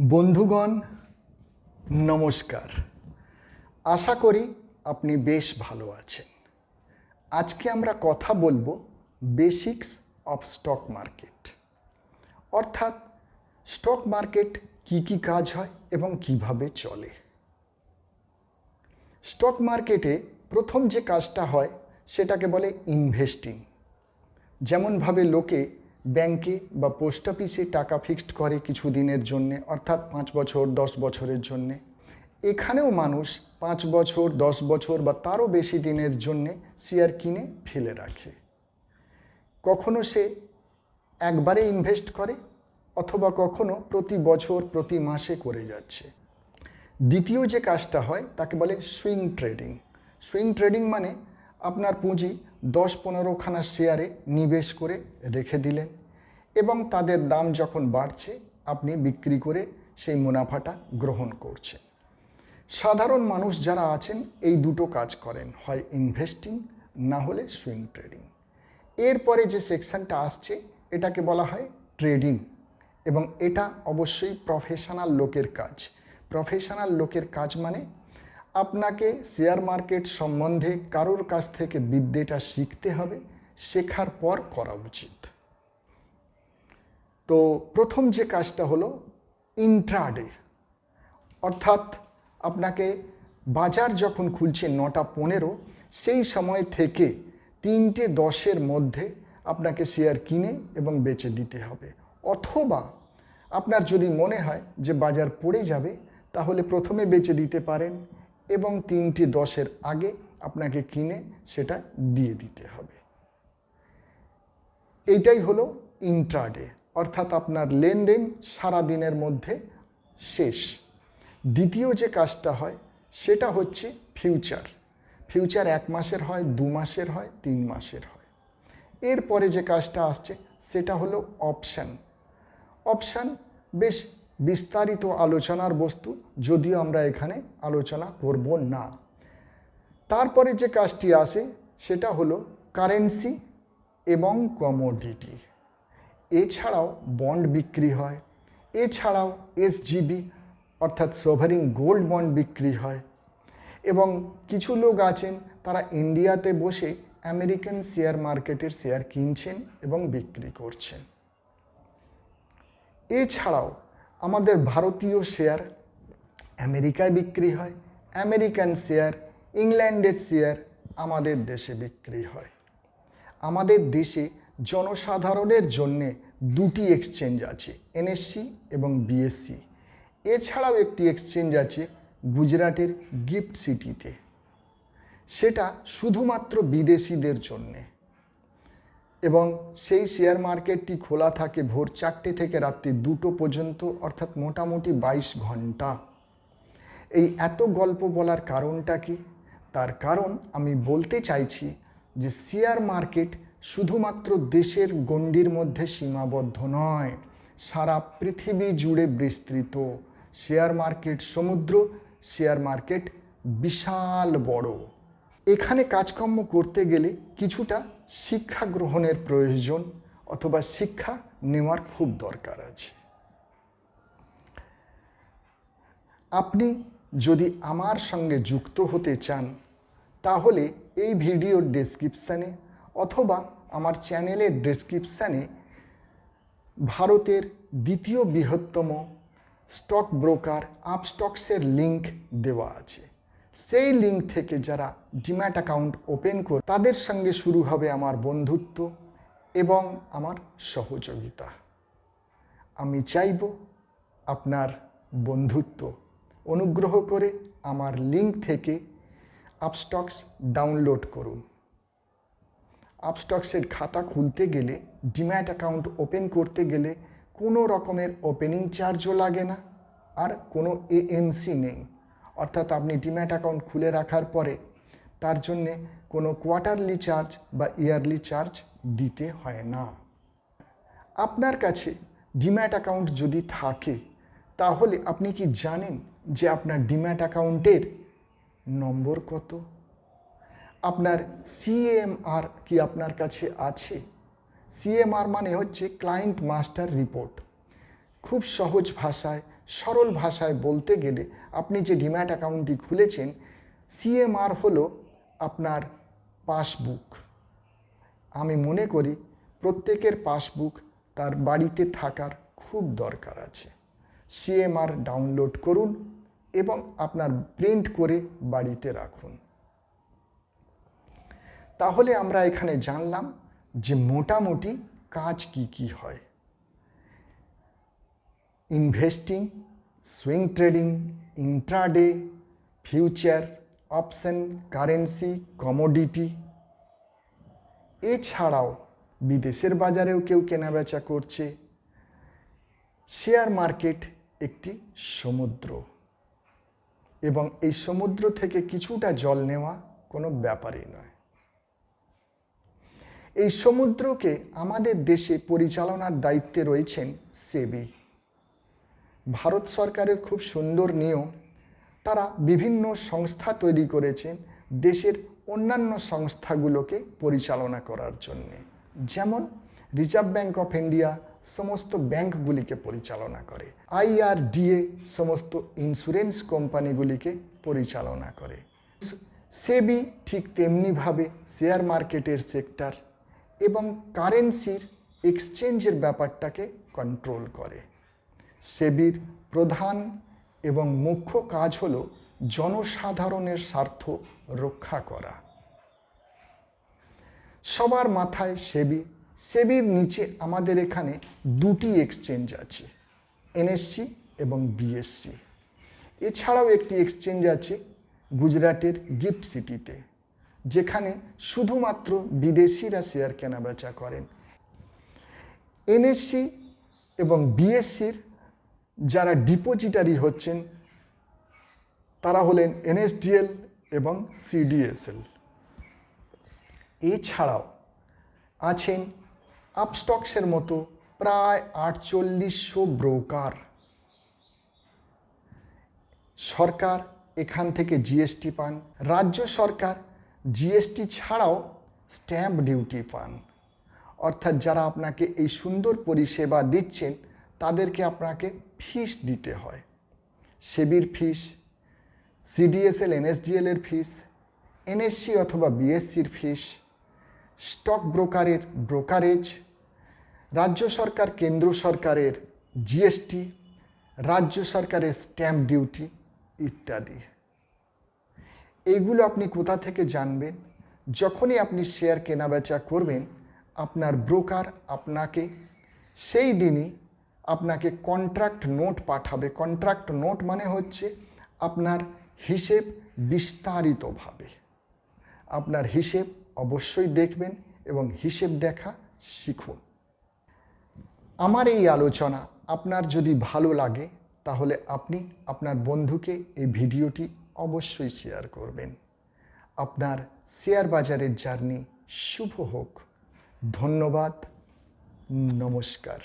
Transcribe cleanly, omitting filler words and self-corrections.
বন্ধুগণ নমস্কার। আশা করি আপনি বেশ ভালো আছেন। আজকে আমরা কথা বলবো বেসিক্স অফ স্টক মার্কেট, অর্থাৎ স্টক মার্কেট কি কি কাজ হয় এবং কিভাবে চলে। স্টক মার্কেটে প্রথম যে কাজটা হয় সেটাকে বলে ইনভেস্টিং। যেমনভাবে লোকে ব্যাংকে বা পোস্ট অফিসে টাকা ফিক্সড করে কিছু দিনের জন্যে, অর্থাৎ 5 বছর 10 বছরের জন্যে, এখানেও মানুষ 5 বছর 10 বছর বা তারও বেশি দিনের জন্যে শেয়ার কিনে ফেলে রাখে। কখনো সে একবারে ইনভেস্ট করে অথবা কখনো প্রতি বছর প্রতি মাসে করে যাচ্ছে। দ্বিতীয় যে কাজটা হয় তাকে বলে সুইং ট্রেডিং। সুইং ট্রেডিং মানে আপনার পুঁজি 10-15খানা শেয়ারে নিবেশ করে রেখে দিলেন এবং তাদের দাম যখন বাড়ছে আপনি বিক্রি করে সেই মুনাফাটা গ্রহণ করছেন। সাধারণ মানুষ যারা আছেন এই দুটো কাজ করেন, হয় ইনভেস্টিং না হলে সুইং ট্রেডিং। এরপরে যে সেকশনটা আসছে এটাকে বলা হয় ট্রেডিং, এবং এটা অবশ্যই প্রফেশনাল লোকের কাজ। প্রফেশনাল লোকের কাজ মানে আপনাকে শেয়ার মার্কেট সম্বন্ধে কারোর কাছ থেকে বিদ্যেটা শিখতে হবে, শেখার পর করা উচিত। তো প্রথম যে কাজটা হলো ইন্ট্রাডে, অর্থাৎ আপনাকে বাজার যখন খুলছে 9টা 15 সেই সময় থেকে 3টে 10-এর মধ্যে আপনাকে শেয়ার কিনে এবং বেচে দিতে হবে। অথবা আপনার যদি মনে হয় যে বাজার পড়ে যাবে তাহলে প্রথমে বেচে দিতে পারেন এবং 3টে 10-এর আগে আপনাকে কিনে সেটা দিয়ে দিতে হবে। এইটাই হলো ইন্ট্রাডে, অর্থাৎ আপনার লেনদেন সারা দিনের মধ্যে শেষ। দ্বিতীয় যে কাজটা হয় সেটা হচ্ছে ফিউচার। ফিউচার 1 মাসের হয়, 2 মাসের হয়, 3 মাসের হয়। এরপরে যে কাজটা আসছে সেটা হলো অপশান। অপশান বেশ বিস্তারিত আলোচনার বস্তু, যদিও আমরা এখানে আলোচনা করব না। তারপরে যে কাজটি আসে সেটা হলো কারেন্সি এবং কমোডিটি। এছাড়াও বন্ড বিক্রি হয়, এছাড়াও এসজিবি অর্থাৎ সভারিং গোল্ড বন্ড বিক্রি হয়, এবং কিছু লোক আছেন তারা ইন্ডিয়াতে বসে আমেরিকান শেয়ার মার্কেটের শেয়ার কিনছেন এবং বিক্রি করছেন। এছাড়াও আমাদের ভারতীয় শেয়ার আমেরিকায় বিক্রি হয়, আমেরিকান শেয়ার, ইংল্যান্ডের শেয়ার আমাদের দেশে বিক্রি হয়। আমাদের দেশে জনসাধারণের জন্যে 2টি এক্সচেঞ্জ আছে, এনএসসি এবং বিএসসি। এছাড়াও একটি এক্সচেঞ্জ আছে গুজরাটের গিফট সিটিতে, সেটা শুধুমাত্র বিদেশিদের জন্যে, এবং সেই শেয়ার মার্কেটটি খোলা থাকে ভোর 4টে থেকে রাত্রি 2টো পর্যন্ত, অর্থাৎ মোটামুটি 22 ঘন্টা। এই এত গল্প বলার কারণটা কি? তার কারণ আমি বলতে চাইছি যে শেয়ার মার্কেট শুধুমাত্র দেশের গণ্ডির মধ্যে সীমাবদ্ধ নয়, সারা পৃথিবী জুড়ে বিস্তৃত। শেয়ার মার্কেট সমুদ্র, শেয়ার মার্কেট বিশাল বড়। এখানে কাজকর্ম করতে গেলে কিছুটা শিক্ষা গ্রহণের প্রয়োজন, অথবা শিক্ষা নেওয়ার খুব দরকার আছে। আপনি যদি আমার সঙ্গে যুক্ত হতে চান তাহলে এই ভিডিওর ডেসক্রিপশানে অথবা আমার চ্যানেলের ডেসক্রিপশানে ভারতের দ্বিতীয় বৃহত্তম স্টক ব্রোকার আপস্টক্সের লিঙ্ক দেওয়া আছে। সেই লিঙ্ক থেকে যারা ডিম্যাট অ্যাকাউন্ট ওপেন করে তাদের সঙ্গে শুরু হবে আমার বন্ধুত্ব এবং আমার সহযোগিতা। আমি চাইব আপনার বন্ধুত্ব। অনুগ্রহ করে আমার লিঙ্ক থেকে আপস্টক্স ডাউনলোড করুন। আপস্টক্সের খাতা খুলতে গেলে, ডিম্যাট অ্যাকাউন্ট ওপেন করতে গেলে কোনো রকমের ওপেনিং চার্জও লাগে না, আর কোনো এএমসি নেই, অর্থাৎ আপনি ডিম্যাট অ্যাকাউন্ট খুলে রাখার পরে তার জন্যে কোনো কোয়ার্টারলি চার্জ বা ইয়ারলি চার্জ দিতে হয় না। আপনার কাছে ডিম্যাট অ্যাকাউন্ট যদি থাকে তাহলে আপনি কি জানেন যে আপনার ডিম্যাট অ্যাকাউন্টের নম্বর কত? আপনার সিএমআর কি আপনার কাছে আছে? সিএমআর মানে হচ্ছে ক্লায়েন্ট মাস্টার রিপোর্ট। খুব সহজ ভাষায় সরল ভাষায় বলতে গেলে আপনি যে ডিম্যাট অ্যাকাউন্টটি খুলেছেন, সিএমআর হলো আপনার পাসবুক। আমি মনে করি প্রত্যেকের পাসবুক তার বাড়িতে থাকার খুব দরকার আছে। সিএমআর ডাউনলোড করুন এবং আপনার প্রিন্ট করে বাড়িতে রাখুন। তাহলে আমরা এখানে জানলাম যে মোটামুটি কাজ কি হয়। Investing, swing trading, intraday, future, option, currency, commodity. এছাড়াও বিদেশের বাজারেও কেউ কেনাবেচা করছে। শেয়ার মার্কেট একটি সমুদ্র এবং এই সমুদ্র থেকে কিছুটা জল নেওয়া কোনো ব্যাপারই নয়। এই সমুদ্রকে আমাদের দেশে পরিচালনার দায়িত্বে রয়েছেন সেবি। ভারত সরকারের খুব সুন্দর নিয়ম, তারা বিভিন্ন সংস্থা তৈরি করেছেন দেশের অন্যান্য সংস্থাগুলোকে পরিচালনা করার জন্যে। যেমন রিজার্ভ ব্যাঙ্ক অফ ইন্ডিয়া সমস্ত ব্যাংকগুলিকে পরিচালনা করে, আইআরডিএ সমস্ত ইন্স্যুরেন্স কোম্পানিগুলিকে পরিচালনা করে। সেবি ঠিক তেমনিভাবে শেয়ার মার্কেটের সেক্টর এবং কারেন্সির এক্সচেঞ্জের ব্যাপারটাকে কন্ট্রোল করে। সেবির প্রধান এবং মুখ্য কাজ হল জনসাধারণের স্বার্থ রক্ষা করা। সবার মাথায় সেবি, সেবির নিচে আমাদের এখানে দুটি এক্সচেঞ্জ আছে, এনএসসি এবং বিএসসি। এছাড়াও একটি এক্সচেঞ্জ আছে গুজরাটের গিফট সিটিতে, যেখানে শুধুমাত্র বিদেশিরা শেয়ার কেনাবেচা করেন। এনএসসি এবং বিএসসির যারা ডিপোজিটারি হচ্ছেন তারা হলেন এনএসডিএল এবং সিডিএসএল। এছাড়াও আছেন আপস্টক্সের মতো প্রায় 4800 ব্রোকার। সরকার এখান থেকে জিএসটি পান, রাজ্য সরকার জিএসটি ছাড়াও স্ট্যাম্প ডিউটি পান। অর্থাৎ যারা আপনাকে এই সুন্দর পরিষেবা দিচ্ছেন তাদেরকে আপনাকে ফিস দিতে হয়। সেবির ফিস, সিডিএসএল এনএসডিএল এর ফিস, এনএসসি অথবা বিএসসির ফিস, স্টক ব্রোকারের ব্রোকারেজ, রাজ্য সরকার কেন্দ্র সরকারের জিএসটি, রাজ্য সরকারের স্ট্যাম্প ডিউটি ইত্যাদি। এইগুলো আপনি কোথা থেকে জানবেন? যখনই আপনি শেয়ার কেনাবেচা করবেন, আপনার ব্রোকার আপনাকে সেই দিনই আপনাকে কন্ট্রাক্ট নোট পাঠাবে। কন্ট্রাক্ট নোট মানে হচ্ছে আপনার হিসেব বিস্তারিতভাবে। আপনার হিসেব অবশ্যই দেখবেন এবং হিসেব দেখা শিখুন। আমার এই আলোচনা আপনার যদি ভালো লাগে তাহলে আপনি আপনার বন্ধুকে এই ভিডিওটি অবশ্যই শেয়ার করবেন। আপনার শেয়ার বাজারের জার্নি শুভ হোক। ধন্যবাদ, নমস্কার।